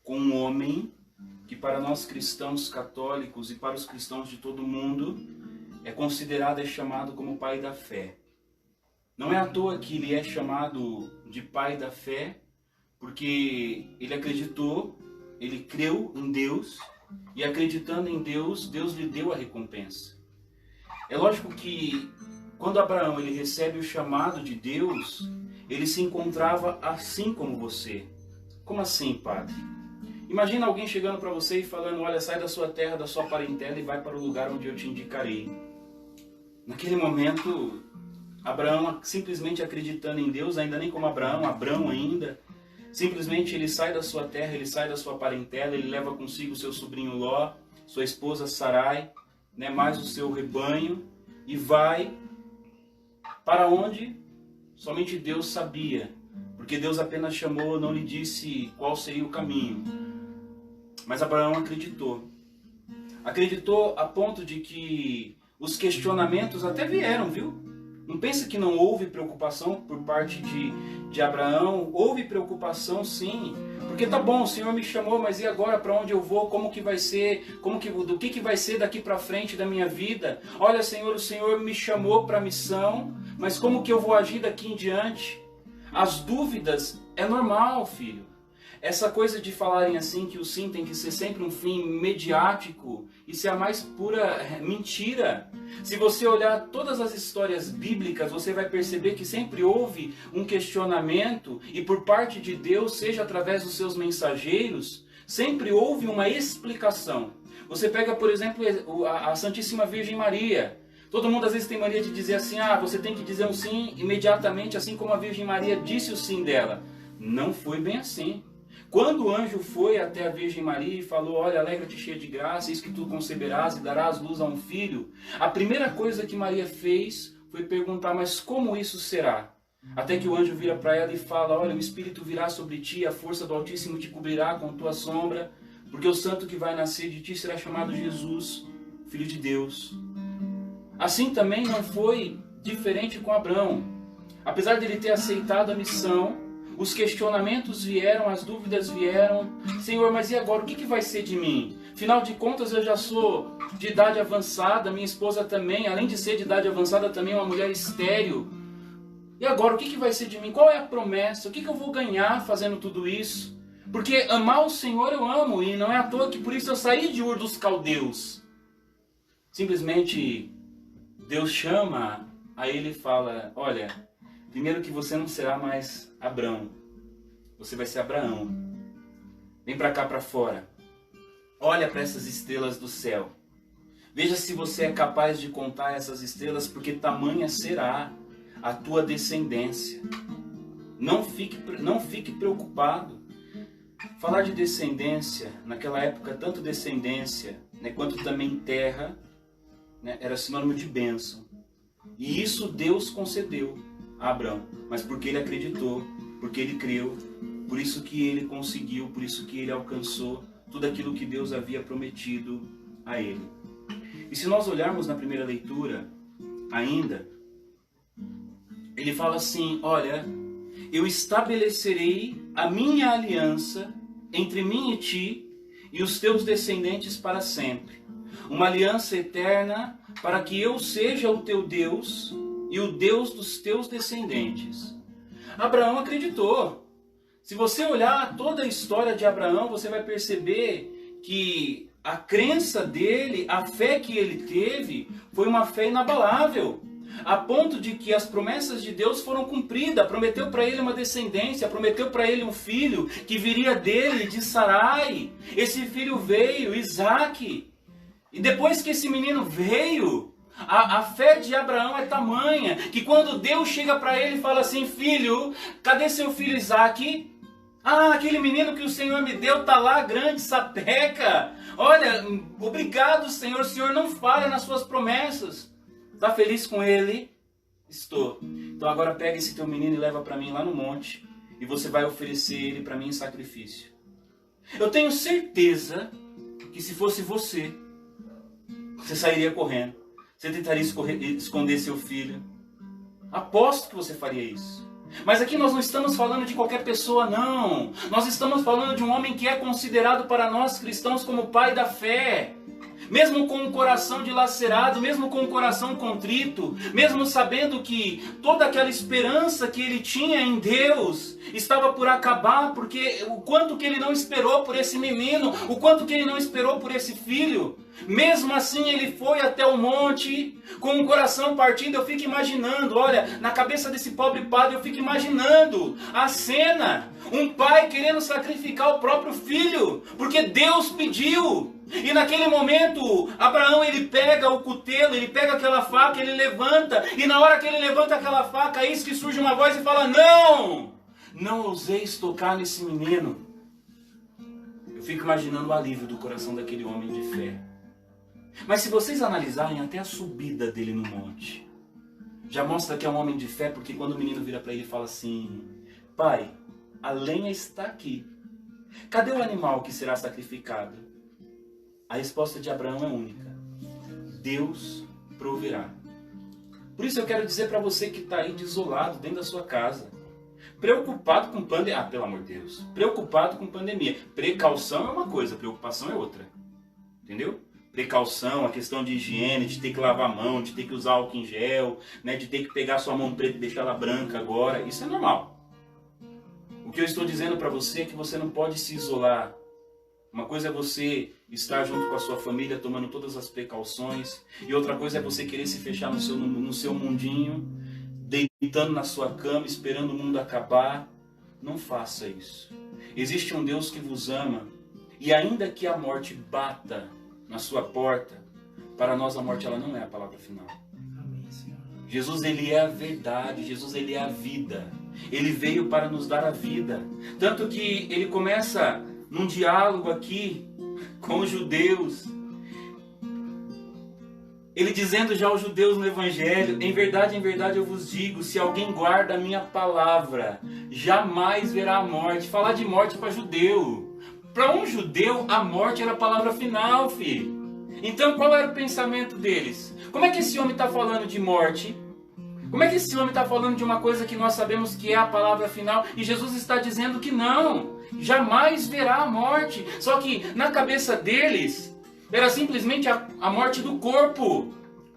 com um homem que para nós cristãos católicos e para os cristãos de todo o mundo é considerado e chamado como pai da fé. Não é à toa que ele é chamado de pai da fé, porque ele acreditou, ele creu em Deus, e acreditando em Deus, Deus lhe deu a recompensa. É lógico que quando Abraão ele recebe o chamado de Deus, ele se encontrava assim como você. Como assim, padre? Imagina alguém chegando para você e falando: olha, sai da sua terra, da sua parentela e vai para o lugar onde eu te indicarei. Naquele momento, Abraão, simplesmente acreditando em Deus, ainda nem como Abrão ainda, simplesmente ele sai da sua terra, ele sai da sua parentela, ele leva consigo seu sobrinho Ló, sua esposa Sarai, mais o seu rebanho, e vai para onde somente Deus sabia, porque Deus apenas chamou, não lhe disse qual seria o caminho. Mas Abraão acreditou. Acreditou a ponto de que os questionamentos até vieram, viu? Não pensa que não houve preocupação por parte de Abraão. Houve preocupação, sim. Porque tá bom, o Senhor me chamou, mas e agora para onde eu vou? Como que vai ser? Do que vai ser daqui para frente da minha vida? Olha, Senhor, o Senhor me chamou para a missão, mas como que eu vou agir daqui em diante? As dúvidas é normal, filho. Essa coisa de falarem assim que o sim tem que ser sempre um fim mediático, isso é a mais pura mentira. Se você olhar todas as histórias bíblicas, você vai perceber que sempre houve um questionamento, e por parte de Deus, seja através dos seus mensageiros, sempre houve uma explicação. Você pega, por exemplo, a Santíssima Virgem Maria. Todo mundo às vezes tem mania de dizer assim: você tem que dizer um sim imediatamente, assim como a Virgem Maria disse o sim dela. Não foi bem assim. Quando o anjo foi até a Virgem Maria e falou: olha, alegra-te cheia de graça, eis que tu conceberás e darás luz a um filho, a primeira coisa que Maria fez foi perguntar: mas como isso será? Até que o anjo vira para ela e fala: olha, o Espírito virá sobre ti, a força do Altíssimo te cobrirá com tua sombra, porque o santo que vai nascer de ti será chamado Jesus, Filho de Deus. Assim também não foi diferente com Abraão. Apesar de ele ter aceitado a missão, os questionamentos vieram, as dúvidas vieram. Senhor, mas e agora? O que vai ser de mim? Afinal de contas, eu já sou de idade avançada, minha esposa também, além de ser de idade avançada, também é uma mulher estéril. E agora, o que vai ser de mim? Qual é a promessa? O que eu vou ganhar fazendo tudo isso? Porque amar o Senhor eu amo, e não é à toa que por isso eu saí de Ur dos Caldeus. Simplesmente Deus chama a ele e fala: olha, primeiro que você não será mais Abrão, você vai ser Abraão. Vem para cá para fora. Olha para essas estrelas do céu. Veja se você é capaz de contar essas estrelas, porque tamanha será a tua descendência. Não fique preocupado. Falar de descendência, naquela época, tanto descendência quanto também terra, era sinônimo de bênção. E isso Deus concedeu a Abraão, mas porque ele acreditou, porque ele creu, por isso que ele conseguiu, por isso que ele alcançou tudo aquilo que Deus havia prometido a ele. E se nós olharmos na primeira leitura ainda, ele fala assim: olha, eu estabelecerei a minha aliança entre mim e ti e os teus descendentes para sempre, uma aliança eterna, para que eu seja o teu Deus e o Deus dos teus descendentes. Abraão acreditou. Se você olhar toda a história de Abraão, você vai perceber que a crença dele, a fé que ele teve, foi uma fé inabalável, a ponto de que as promessas de Deus foram cumpridas. Prometeu para ele uma descendência, prometeu para ele um filho que viria dele, de Sarai. Esse filho veio, Isaque. E depois que esse menino veio, a fé de Abraão é tamanha que quando Deus chega para ele e fala assim: filho, cadê seu filho Isaque? Aquele menino que o Senhor me deu está lá, grande, sapeca. Olha, obrigado, Senhor, o Senhor não falha nas suas promessas. Está feliz com ele? Estou. Então agora pega esse teu menino e leva para mim lá no monte, e você vai oferecer ele para mim em sacrifício. Eu tenho certeza que se fosse você sairia correndo. Você tentaria esconder seu filho. Aposto que você faria isso. Mas aqui nós não estamos falando de qualquer pessoa, não. Nós estamos falando de um homem que é considerado para nós cristãos como pai da fé. Mesmo com o coração dilacerado, mesmo com o coração contrito, mesmo sabendo que toda aquela esperança que ele tinha em Deus estava por acabar, porque o quanto que ele não esperou por esse menino, o quanto que ele não esperou por esse filho, mesmo assim ele foi até o monte com o coração partido. Eu fico imaginando, olha, na cabeça desse pobre padre eu fico imaginando a cena, um pai querendo sacrificar o próprio filho, porque Deus pediu. E naquele momento, Abraão ele pega o cutelo, ele pega aquela faca, ele levanta, e na hora que ele levanta aquela faca, eis que surge uma voz e fala: não, não ouseis tocar nesse menino. Eu fico imaginando o alívio do coração daquele homem de fé. Mas se vocês analisarem até a subida dele no monte, já mostra que é um homem de fé, porque quando o menino vira para ele e fala assim: pai, a lenha está aqui, cadê o animal que será sacrificado? A resposta de Abraão é única: Deus proverá. Por isso eu quero dizer para você que está aí desolado dentro da sua casa, preocupado com pandemia, pelo amor de Deus, preocupado com pandemia. Precaução é uma coisa, preocupação é outra. Entendeu? Precaução, a questão de higiene, de ter que lavar a mão, de ter que usar álcool em gel, né, de ter que pegar sua mão preta e deixar ela branca agora, isso é normal. O que eu estou dizendo para você é que você não pode se isolar. Uma coisa é você estar junto com a sua família, tomando todas as precauções, e outra coisa é você querer se fechar no seu mundinho, deitando na sua cama, esperando o mundo acabar. Não faça isso. Existe um Deus que vos ama, e ainda que a morte bata na sua porta, para nós a morte ela não é a palavra final. Jesus ele é a verdade, Jesus ele é a vida. Ele veio para nos dar a vida. Tanto que ele começa num diálogo aqui com os judeus, ele dizendo já aos judeus no Evangelho: em verdade eu vos digo, se alguém guarda a minha palavra, jamais verá a morte. Falar de morte para judeu. Para um judeu, a morte era a palavra final, filho. Então qual era o pensamento deles? Como é que esse homem está falando de morte? Como é que esse homem está falando de uma coisa que nós sabemos que é a palavra final, e Jesus está dizendo que não, jamais verá a morte? Só que na cabeça deles era simplesmente a morte do corpo.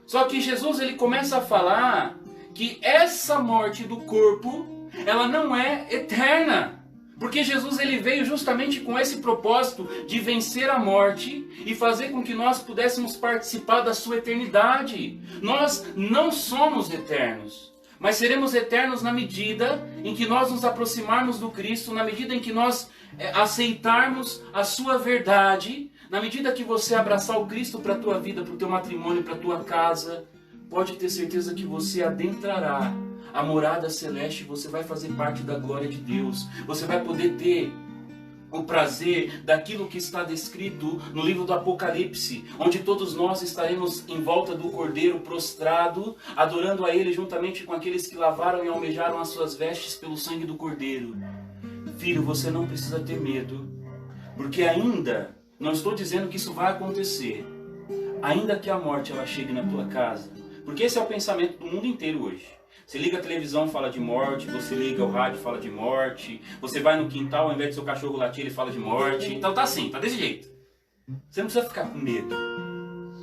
Só que Jesus ele começa a falar que essa morte do corpo, ela não é eterna. Porque Jesus ele veio justamente com esse propósito de vencer a morte e fazer com que nós pudéssemos participar da sua eternidade. Nós não somos eternos, mas seremos eternos na medida em que nós nos aproximarmos do Cristo, na medida em que nós aceitarmos a sua verdade, na medida que você abraçar o Cristo para a tua vida, para o teu matrimônio, para a tua casa, pode ter certeza que você adentrará a morada celeste, você vai fazer parte da glória de Deus. Você vai poder ter o prazer daquilo que está descrito no livro do Apocalipse, onde todos nós estaremos em volta do Cordeiro prostrado, adorando a Ele juntamente com aqueles que lavaram e almejaram as suas vestes pelo sangue do Cordeiro. Filho, você não precisa ter medo, porque ainda, não estou dizendo que isso vai acontecer, ainda que a morte ela chegue na tua casa, porque esse é o pensamento do mundo inteiro hoje. Você liga a televisão, fala de morte. Você liga o rádio, fala de morte. Você vai no quintal, ao invés de seu cachorro latir, ele fala de morte. Então tá assim, tá desse jeito. Você não precisa ficar com medo.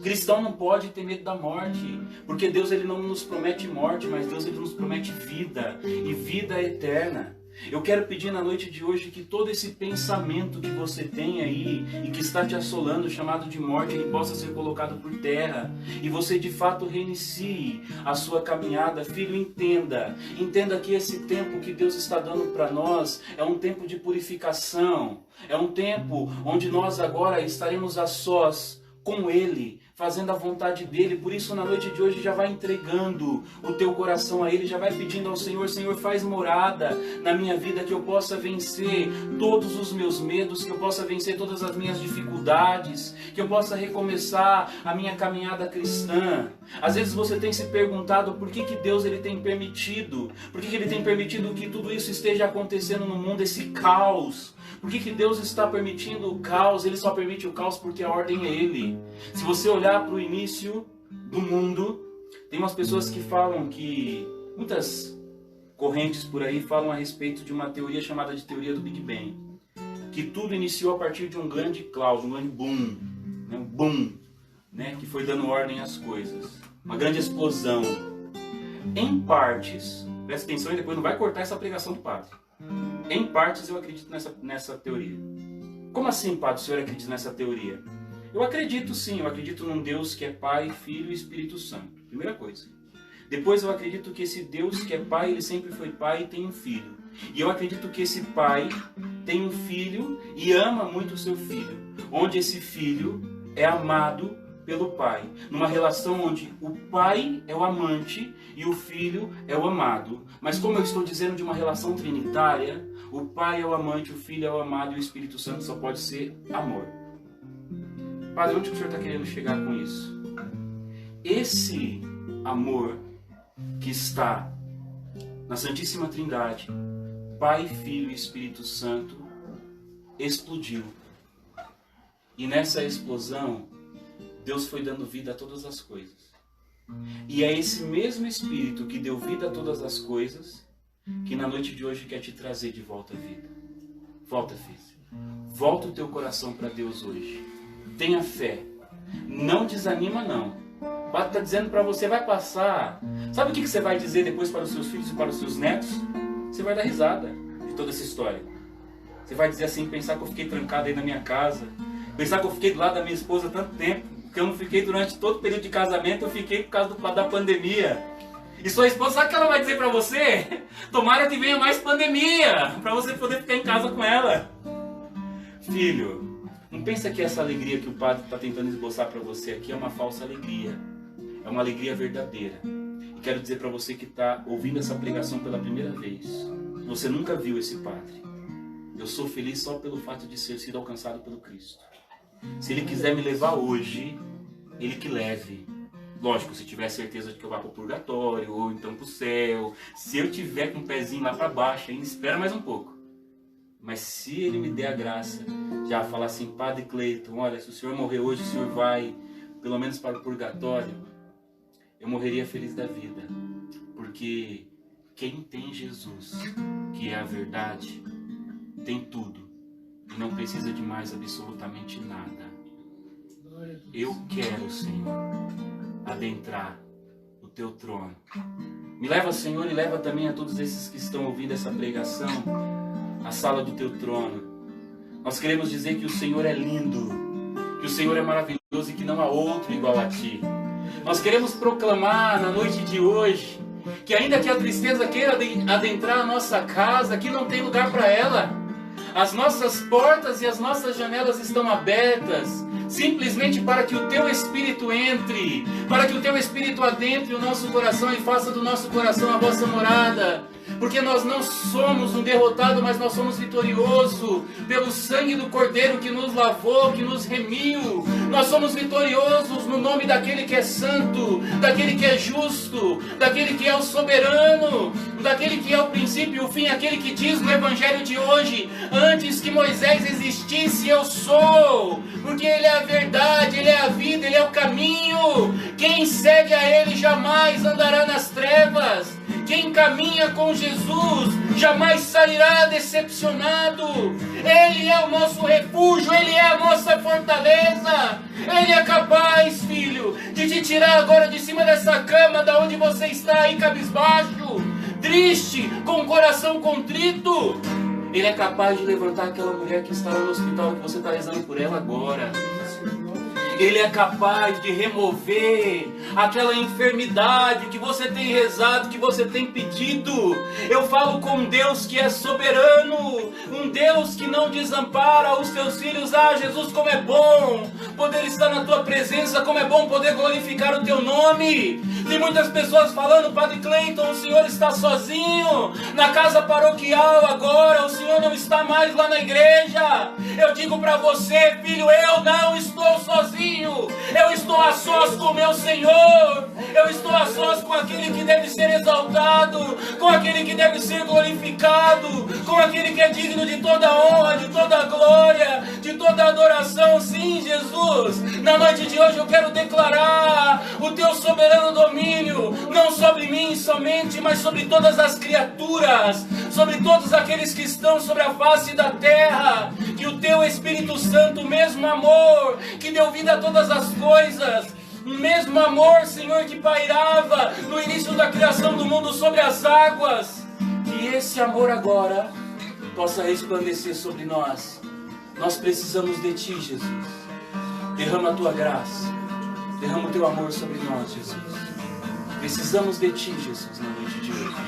Cristão não pode ter medo da morte, porque Deus ele não nos promete morte, mas Deus ele nos promete vida, e vida eterna. Eu quero pedir na noite de hoje que todo esse pensamento que você tem aí e que está te assolando, chamado de morte, ele possa ser colocado por terra e você de fato reinicie a sua caminhada. Filho, entenda que esse tempo que Deus está dando para nós é um tempo de purificação, é um tempo onde nós agora estaremos a sós com Ele, fazendo a vontade dEle. Por isso na noite de hoje já vai entregando o teu coração a Ele, já vai pedindo ao Senhor: Senhor, faz morada na minha vida, que eu possa vencer todos os meus medos, que eu possa vencer todas as minhas dificuldades, que eu possa recomeçar a minha caminhada cristã. Às vezes você tem se perguntado por que Deus ele tem permitido, por que Ele tem permitido que tudo isso esteja acontecendo no mundo, esse caos. Por que Deus está permitindo o caos? Ele só permite o caos porque a ordem é Ele. Se você olhar para o início do mundo, tem umas pessoas que falam que muitas correntes por aí falam a respeito de uma teoria chamada de teoria do Big Bang. Que tudo iniciou a partir de um grande cloud, um grande boom, né? Um boom, né? Que foi dando ordem às coisas. Uma grande explosão. Em partes, presta atenção e depois não vai cortar essa pregação do padre. Em partes eu acredito nessa teoria. Como assim, padre, o senhor acredita nessa teoria? Eu acredito sim, eu acredito num Deus que é Pai, Filho e Espírito Santo. Primeira coisa. Depois eu acredito que esse Deus que é Pai, ele sempre foi Pai e tem um Filho. E eu acredito que esse Pai tem um Filho e ama muito o seu Filho. Onde esse Filho é amado pelo Pai. Numa relação onde o Pai é o amante e o Filho é o amado. Mas como eu estou dizendo de uma relação trinitária, o Pai é o amante, o Filho é o amado e o Espírito Santo só pode ser amor. Padre, onde o senhor está querendo chegar com isso? Esse amor que está na Santíssima Trindade, Pai, Filho e Espírito Santo, explodiu. E nessa explosão, Deus foi dando vida a todas as coisas. E é esse mesmo Espírito que deu vida a todas as coisas que na noite de hoje quer te trazer de volta à vida. Volta, filho. Volta o teu coração para Deus hoje. Tenha fé. Não desanima, não. O Padre está dizendo para você, vai passar. Sabe o que você vai dizer depois para os seus filhos e para os seus netos? Você vai dar risada de toda essa história. Você vai dizer assim, pensar que eu fiquei trancado aí na minha casa. Pensar que eu fiquei do lado da minha esposa tanto tempo. Porque eu não fiquei durante todo o período de casamento, eu fiquei por causa da pandemia. E sua esposa, sabe o que ela vai dizer para você? Tomara que venha mais pandemia, para você poder ficar em casa com ela. Filho, não pensa que essa alegria que o padre está tentando esboçar para você aqui é uma falsa alegria. É uma alegria verdadeira. E quero dizer para você que está ouvindo essa pregação pela primeira vez. Você nunca viu esse padre. Eu sou feliz só pelo fato de ter sido alcançado pelo Cristo. Se ele quiser me levar hoje, ele que leve. Lógico, se tiver certeza de que eu vá para o purgatório, ou então para o céu. Se eu tiver com o pezinho lá para baixo, ainda espera mais um pouco. Mas se ele me der a graça, já falar assim, Padre Cleiton, olha, se o senhor morrer hoje, o senhor vai, pelo menos para o purgatório, eu morreria feliz da vida. Porque quem tem Jesus, que é a verdade, tem tudo. E não precisa de mais absolutamente nada. Eu quero, Senhor, adentrar o teu trono. Me leva, Senhor, e leva também a todos esses que estão ouvindo essa pregação à sala do teu trono. Nós queremos dizer que o Senhor é lindo, que o Senhor é maravilhoso e que não há outro igual a ti. Nós queremos proclamar na noite de hoje que ainda que a tristeza queira adentrar a nossa casa, aqui não tem lugar para ela. As nossas portas e as nossas janelas estão abertas, simplesmente para que o teu Espírito entre, para que o teu Espírito adentre o nosso coração e faça do nosso coração a vossa morada. Porque nós não somos um derrotado, mas nós somos vitorioso pelo sangue do Cordeiro que nos lavou, que nos remiu. Nós somos vitoriosos no nome daquele que é santo, daquele que é justo, daquele que é o soberano, daquele que é o princípio e o fim, aquele que diz no Evangelho de hoje, antes que Moisés existisse, eu sou. Porque ele é a verdade, ele é a vida, ele é o caminho. Quem segue a ele jamais andará nas trevas. Quem caminha com Jesus jamais sairá decepcionado. Ele é o nosso refúgio, Ele é a nossa fortaleza. Ele é capaz, filho, de te tirar agora de cima dessa cama, da onde você está aí cabisbaixo, triste, com o coração contrito. Ele é capaz de levantar aquela mulher que está no hospital, que você está rezando por ela agora. Ele é capaz de remover aquela enfermidade que você tem rezado, que você tem pedido. Eu falo com um Deus que é soberano, um Deus que não desampara os seus filhos. Ah, Jesus, como é bom poder estar na tua presença, como é bom poder glorificar o teu nome. Tem muitas pessoas falando, Padre Cleiton, o senhor está sozinho na casa paroquial agora, o senhor não está mais lá na igreja. Eu digo para você, filho, eu não estou sozinho. Eu estou a sós com meu Senhor. Eu estou a sós com aquele que deve ser exaltado, com aquele que deve ser glorificado, com aquele que é digno de toda honra, de toda glória, de toda adoração. Sim, Jesus, na noite de hoje eu quero declarar o teu soberano domínio, não sobre mim somente, mas sobre todas as criaturas, sobre todos aqueles que estão sobre a face da terra. Que o teu Espírito Santo, o mesmo amor que deu vida a todas as coisas, o mesmo amor, Senhor, que pairava no início da criação do mundo sobre as águas, que esse amor agora possa resplandecer sobre nós. Nós precisamos de Ti, Jesus. Derrama a Tua graça, derrama o Teu amor sobre nós, Jesus. Precisamos de Ti, Jesus, na noite de hoje.